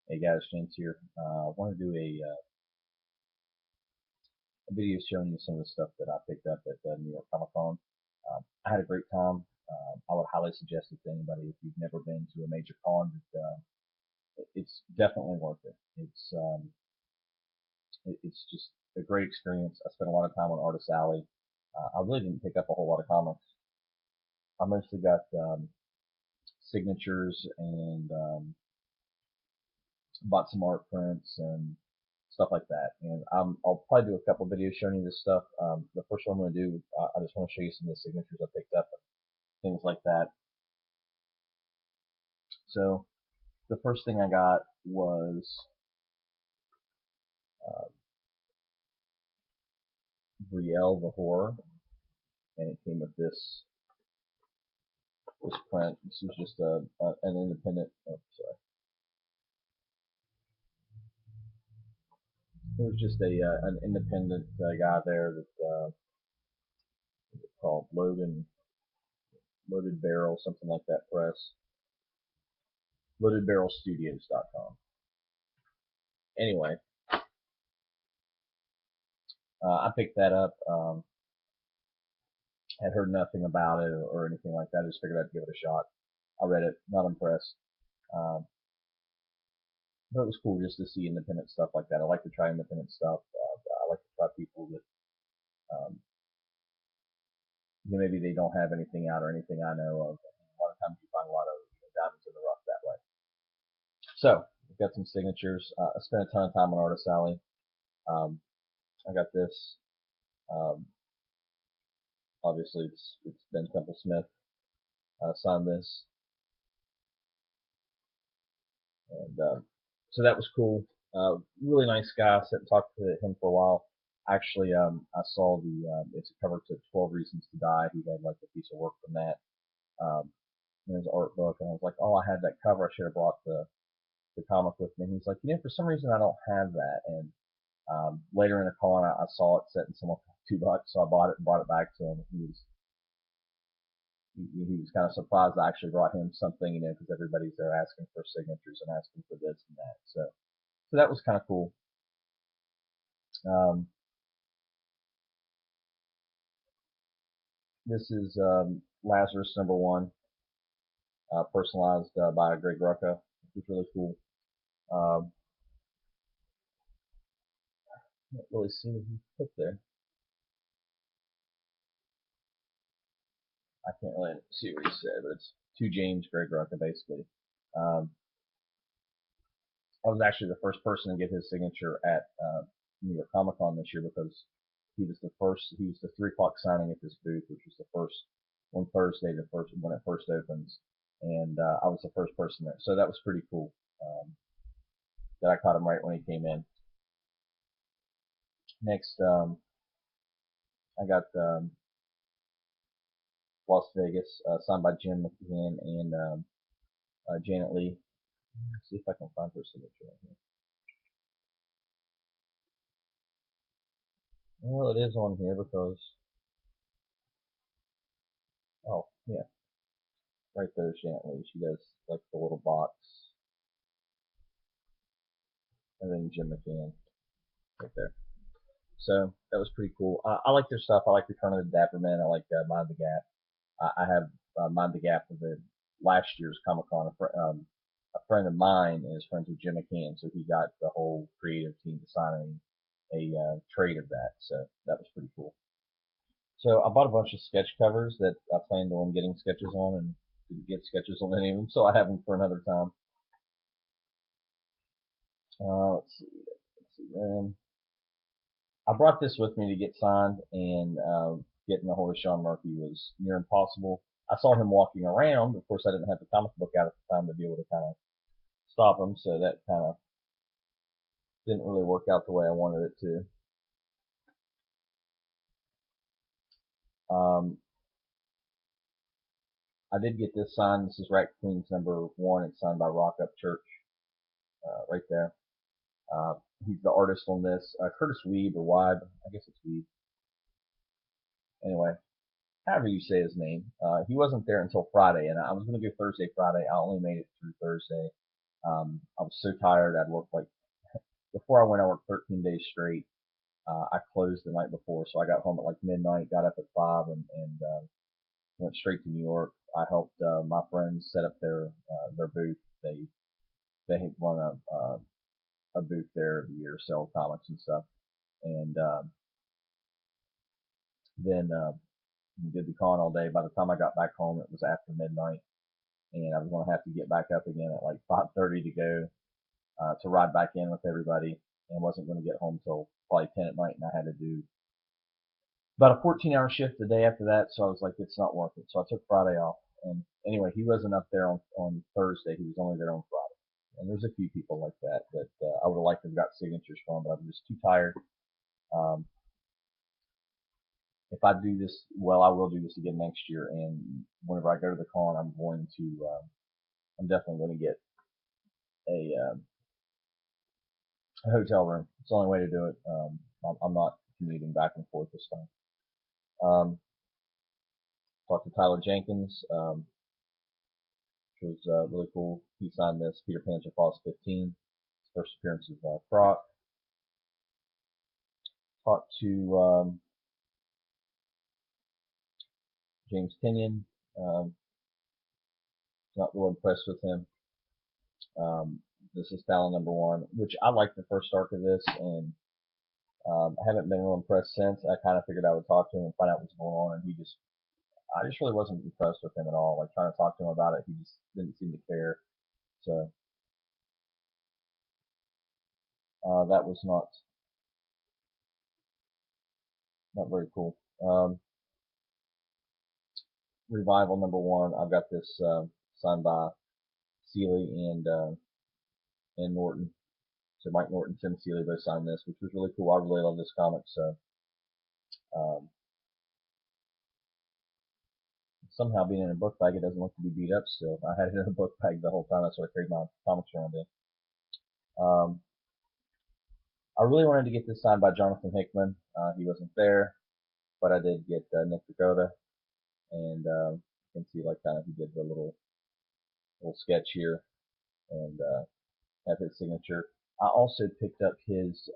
Hey guys, James here. I want to do a video showing you some of the stuff that I picked up at the New York Comic Con. I had a great time. I would highly suggest it to anybody if you've never been to a major con. It's definitely worth it. It's just a great experience. I spent a lot of time on Artist Alley. I really didn't pick up a whole lot of comics. I mostly got signatures and bought some art prints and stuff like that. And I'll probably do a couple videos showing you this stuff. The first one I'm going to do, I just want to show you some of the signatures I picked up and things like that. So the first thing I got was uh, Brielle the Horror, and it came with this print. This was just an independent. Oh, sorry. It was just an independent guy there that called Loaded Barrel, something like that press. LoadedBarrelStudios.com. Anyway, I picked that up. Had heard nothing about it or anything like that. I just figured I'd give it a shot. I read it, not impressed. Um, but it was cool just to see independent stuff like that. I like to try independent stuff. I like to try people that maybe they don't have anything out or anything I know of. A lot of times you find a lot of diamonds in the rough that way. So I've got some signatures. I spent a ton of time on Artist Alley. I got this. Um, obviously, it's Ben Temple Smith signed this, and so that was cool. Really nice guy. I sat and talked to him for a while. Actually, I saw it's a cover to 12 Reasons to Die. He had like a piece of work from that um, in his art book, and I was like, oh, I had that cover. I should have brought the comic with me. And he's like, for some reason I don't have that. And later in the con, I saw it set in someone for $2, so I bought it and brought it back to him. He was kind of surprised I actually brought him something, because everybody's there asking for signatures and asking for this and that. So that was kind of cool. Um, this is Lazarus #1, personalized by Greg Rucka, which is really cool. Can't really see what he put there. I can't really see what he said, but it's to James Greg Rucka, basically. Um, I was actually the first person to get his signature at New York Comic Con this year because he was the first. He was the 3 o'clock signing at this booth, which was the first on Thursday, the first when it first opens, and I was the first person there. So that was pretty cool. That I caught him right when he came in. Next, I got Las Vegas, signed by Jim McCann and Janet Lee. Let's see if I can find her signature right here. Well, it is on here because, oh, yeah, right there's Janet Lee. She does like the little box. And then Jim McCann right there. So that was pretty cool. I like their stuff. I like Return of the Dapper Man. I like Mind the Gap. I have Mind the Gap of the last year's Comic Con. A friend of mine is friends with Jim McCann, so he got the whole creative team to sign a trade of that. So that was pretty cool. So I bought a bunch of sketch covers that I planned on getting sketches on, and didn't get sketches on any of them, so I have them for another time. Let's see. I brought this with me to get signed, and getting a hold of Sean Murphy was near impossible. I saw him walking around. Of course, I didn't have the comic book out at the time to be able to kind of stop him, so that kind of didn't really work out the way I wanted it to. I did get this signed. This is Rat Queens #1. It's signed by Rock Up Church, right there. He's the artist on this. Curtis Weeb or Weib. I guess it's Weeb. Anyway, however you say his name. He wasn't there until Friday, and I was going to go Thursday, Friday. I only made it through Thursday. I was so tired. I'd worked like before I went, I worked 13 days straight. I closed the night before, so I got home at like midnight, got up at 5, and went straight to New York. I helped my friends set up their booth. They run a booth there every year, sell comics and stuff. And then we did the con all day. By the time I got back home, it was after midnight, and I was going to have to get back up again at like 5:30 to go to ride back in with everybody, and wasn't going to get home till probably 10 at night, and I had to do about a 14-hour shift the day after that. So I was like, it's not worth it. So I took Friday off. And anyway, he wasn't up there on Thursday. He was only there on Friday. And there's a few people like that I would have liked to have got signatures from, but I'm just too tired. Um, if I do this, well, I will do this again next year. And whenever I go to the con, I'm definitely going to get a, a hotel room. It's the only way to do it. I'm not commuting back and forth this time. Talked to Tyler Jenkins, which was really cool. He signed this Peter Panzer Clause 15, his first appearance of Croc. Talked to James Tinian. Not real impressed with him. This is Fallon #1, which I liked the first arc of this, and I haven't been real impressed since. I kind of figured I would talk to him and find out what's going on, and I just really wasn't impressed with him at all. Like trying to talk to him about it, he just didn't seem to care. So that was not very cool. Revival #1. I've got this signed by Seeley and Norton. So Mike Norton, Tim Seeley both signed this, which was really cool. I really love this comic. So um, somehow being in a book bag, it doesn't look to be beat up still. I had it in a book bag the whole time. That's what I carried my comics around in. I really wanted to get this signed by Jonathan Hickman. He wasn't there, but I did get Nick Dakota, and you can see like kind of he did the little sketch here, and have his signature. I also picked up his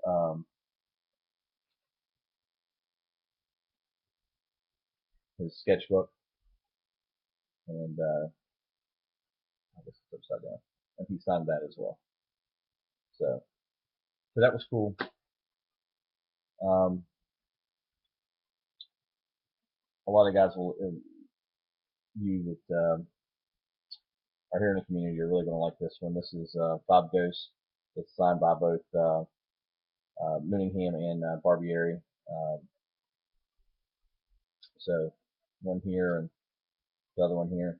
sketchbook, and I guess it's upside down, and he signed that as well. So that was cool. Um, a lot of guys will you that are here in the community are really going to like this one. This is Bob Ghost. It's signed by both Mooneyham and Barbieri. So one here and the other one here.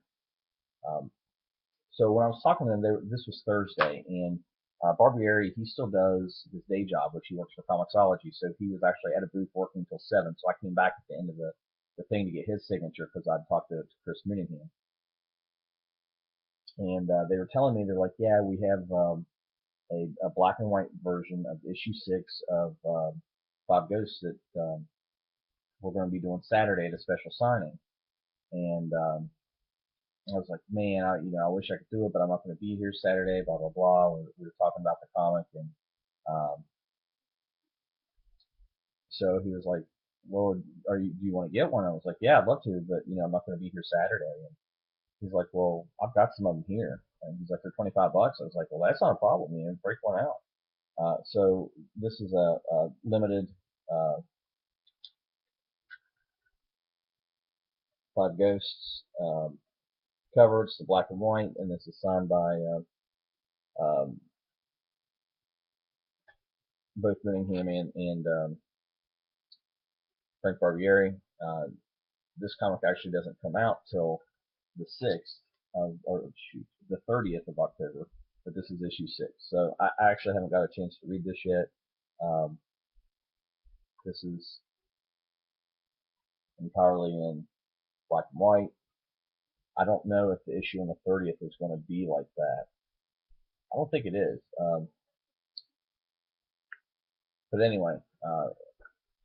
So when I was talking to them, this was Thursday, and Barbieri, he still does his day job, which he works for Comixology. So he was actually at a booth working until 7. So I came back at the end of the thing to get his signature because I'd talked to Chris Mooneyham. And they were telling me, they're like, yeah, we have a black and white version of issue 6 of Bob Ghost that we're going to be doing Saturday at a special signing. And I was like, man, I wish I could do it, but I'm not going to be here Saturday. Blah blah blah. We were talking about the comic, and so he was like, well, do you want to get one? I was like, yeah, I'd love to, but I'm not going to be here Saturday. And he's like, well, I've got some of them here, and he's like, they're $25. I was like, well, that's not a problem, man. Break one out. So this is a limited Five Ghosts cover. It's the black and white, and this is signed by both Mooneyham and Frank Barbieri. This comic actually doesn't come out till the 6th the 30th of October, but this is issue 6. So I actually haven't got a chance to read this yet. This is entirely in black and white. I don't know if the issue on the 30th is going to be like that. I don't think it is. But anyway,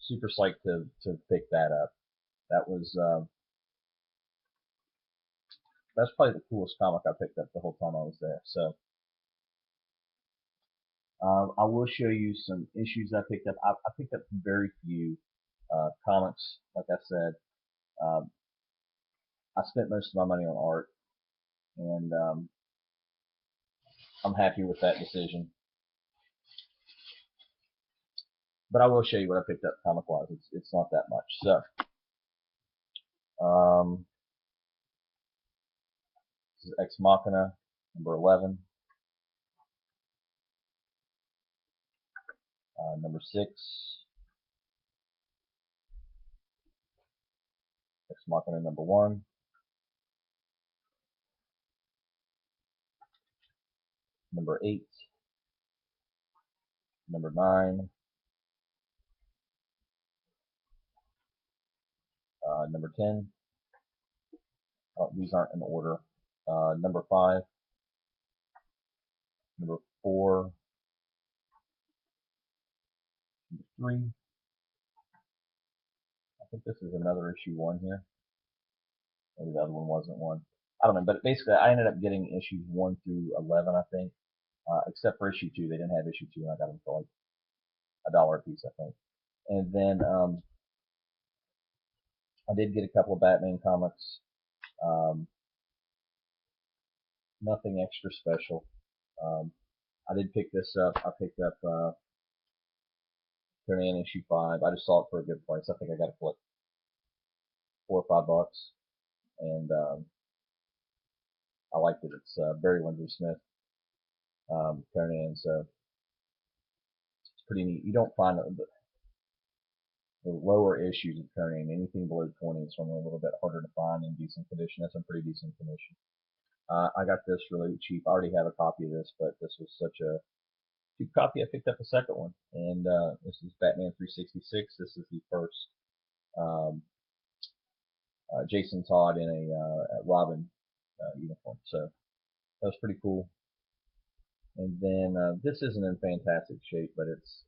super psyched to pick that up. That was that's probably the coolest comic I picked up the whole time I was there. So I will show you some issues I picked up. I picked up very few comics. Like I said, um, I spent most of my money on art, and I'm happy with that decision. But I will show you what I picked up comic-wise. It's not that much. So, this is Ex Machina, number 11. Number 6, Ex Machina number 1. Number 8, number 9, number 10. These aren't in order. Number 5, number 4, number 3. I think this is another issue 1 here. Maybe the other one wasn't 1. I don't know, but basically I ended up getting issues 1 through 11, I think. Except for issue 2. They didn't have issue 2, and I got them for like $1 a piece, I think. And then I did get a couple of Batman comics. Um, nothing extra special. I did pick this up. I picked up Conan issue 5. I just saw it for a good price. I think I got it for like $4 or $5, and I liked it. It's Barry Windsor Smith Conan, so it's pretty neat. You don't find the lower issues of Conan, anything below 20 is normally a little bit harder to find in decent condition. That's in pretty decent condition. I got this really cheap. I already have a copy of this, but this was such a cheap copy. I picked up a second one, and this is Batman 366. This is the first um, Jason Todd in a Robin uniform, so that was pretty cool. And then this isn't in fantastic shape, but it's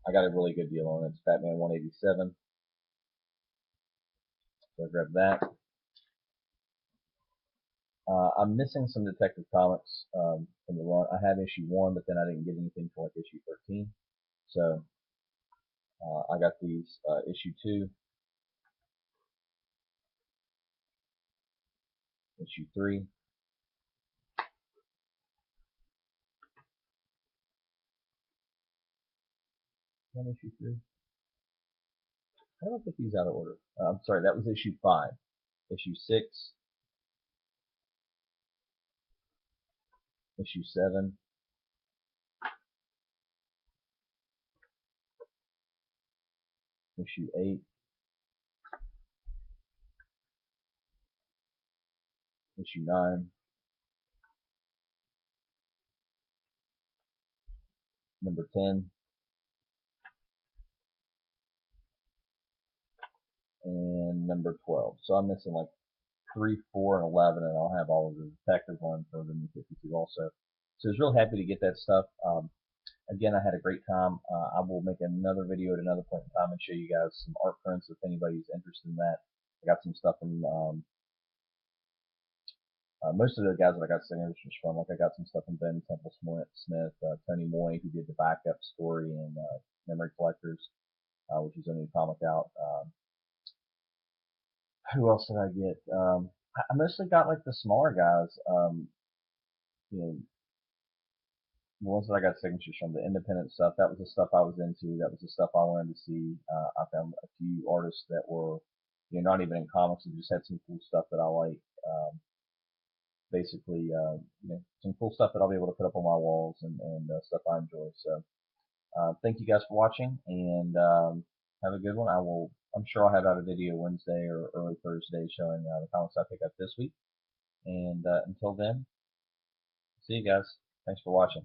I got a really good deal on it. It's Batman 187, so I grabbed that. I'm missing some Detective Comics from the run. I have issue 1, but then I didn't get anything for like issue 13. So I got these issue 2, issue 3, and issue 3. I don't put these out of order. I'm sorry, that was issue 5. Issue 6, issue 7, issue 8, issue 9, number 10, and number 12. So I'm missing like 3, 4, and 11, and I'll have all of the Detective one for the new 52 also. So I was real happy to get that stuff. Again, I had a great time. I will make another video at another point in time and show you guys some art prints if anybody's interested in that. I got some stuff from most of the guys that I got signatures from. Like I got some stuff from Ben Temple Smith, Tony Moy, who did the backup story in Memory Collectors, which is a new comic out. Who else did I get? I mostly got like the smaller guys. You know, the ones that I got signatures from, the independent stuff. That was the stuff I was into. That was the stuff I wanted to see. I found a few artists that were, not even in comics, and just had some cool stuff that I like. Basically, some cool stuff that I'll be able to put up on my walls and stuff I enjoy. So, thank you guys for watching, and have a good one. I'm sure I'll have out a video Wednesday or early Thursday showing the comics I picked up this week. And until then, see you guys. Thanks for watching.